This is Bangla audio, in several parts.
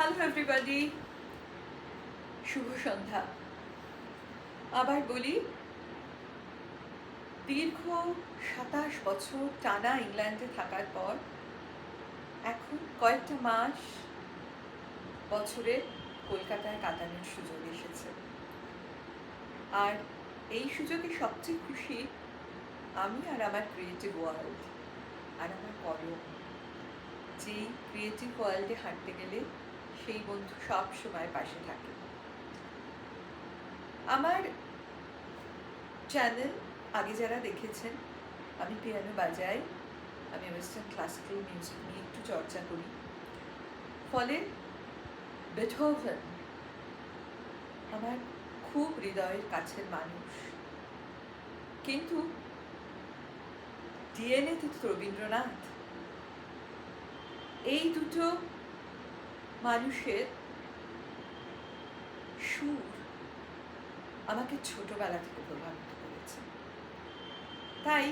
হ্যালো এভরিবডি, শুভ সন্ধ্যা। আবার বলি, দীর্ঘ ২৭ বছর টানা ইংল্যান্ডে থাকার পর এখন কয়েকটা মাস বছরে কলকাতায় কাটানোর সুযোগ এসেছে। আর এই সুযোগে সবচেয়ে খুশি আমি আর আমার ক্রিয়েটিভ ওয়ার্ল্ড আর আমার কলম। যেই ক্রিয়েটিভ ওয়ার্ল্ডে হাঁটতে গেলে সেই বন্ধু সব সময় পাশে থাকে। আমার চ্যানেল আগে যারা দেখেছেন, আমি পিয়ানো বাজাই, আমি ওয়েস্টার্ন ক্লাসিক্যাল মিউজিক নিয়ে একটু চর্চা করি। ফলে বেথোভেন আমার খুব হৃদয়ের কাছের মানুষ, কিন্তু ডিএনএতে তো রবীন্দ্রনাথ। এই দুটো মানুষের সুর আমাকে ছোটবেলা থেকে প্রভাবিত করেছে। তাই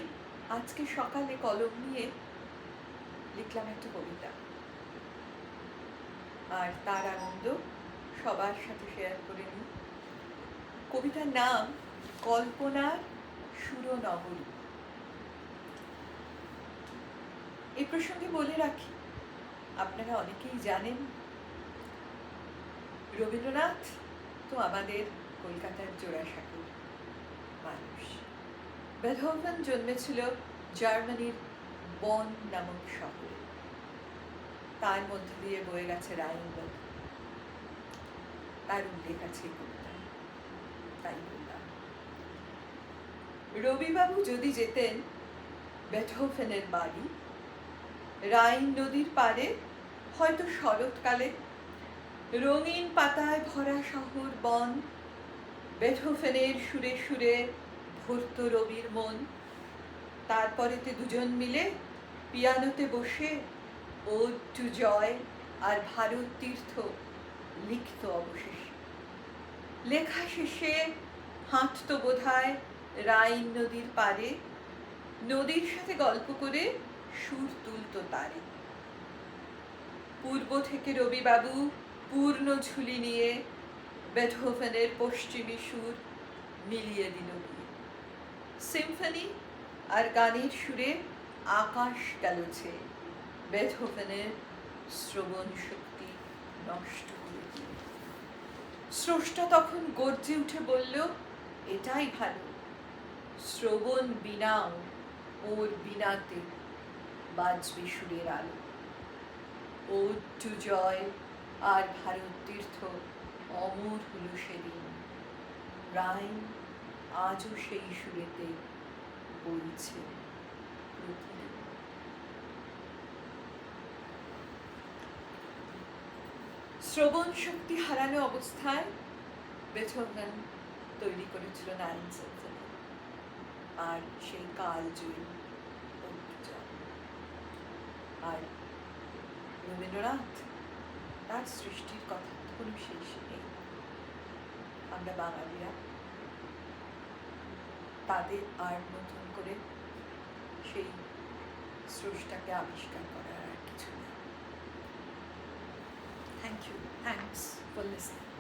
আজকে সকালে কলম নিয়ে লিখলাম একটা কবিতা, আর তার আনন্দ সবার সাথে শেয়ার করে নিই। কবিতার নাম কল্পনার সুরনগরী। এই প্রসঙ্গে বলে রাখি, আপনারা অনেকেই জানেন রবীন্দ্রনাথ তো আমাদের কলকাতার জোড়াসাঁকোর মানুষ। বেথোভেন জন্মেছিল জার্মানির বন নামক শহরে। তার মধ্যে দিয়ে বয়ে গেছে রাইন নদী, তার উল্লেখ আছে কবিতায়। তাই বললাম, রবিবাবু যদি যেতেন বেথোভেনের বাড়ি, রাইন নদীর পাড়ে, হয়তো শরৎকালে রঙিন পাতায় ভরা শহর বন, বেথোভেনের সুরে সুরে ভরত রবির মন। তারপরেতে দুজন মিলে পিয়ানোতে বসে ওড টু জয় আর ভারত তীর্থ লিখত অবশেষে। লেখা শেষে হাঁটতো বোধহয় রাইন নদীর পাড়ে, নদীর সাথে গল্প করে সুর তুলত তারে। পূর্ব থেকে রবিবাবু পূর্ণ ঝুলি নিয়ে বেথোভেনের পশ্চিমী সুর মিলিয়ে দিল গিয়ে। সিম্ফনি আর গানের সুরে আকাশ গেল ছেয়ে, বেথোভেনের শ্রবণ শক্তি নষ্ট করে দিয়ে। স্রষ্টা তখন গর্জে উঠে বলল, এটাই ভালো, শ্রবণ বিনাও ওর বিনাতে বাজবে সুরের আলো। ওড টু জয় আর ভারত তীর্থ অমর হলো সেদিন, রাইন আজও সেই সুরেতে বলছে প্রতিদিন। শ্রবণ শক্তি হারানো অবস্থায় বেথোভেন তৈরি করেছিল 9 সিম্ফনি আর সেই কালজয়ী ওড টু জয়। আর রবীন্দ্রনাথ, তার সৃষ্টির কথা কোনো শেষ নেই। আমরা বাঙালিরা তাদের আর নতুন করে সেই স্রষ্টাকে আবিষ্কার করার আর কিছু নেই। Thank you, thanks for listening.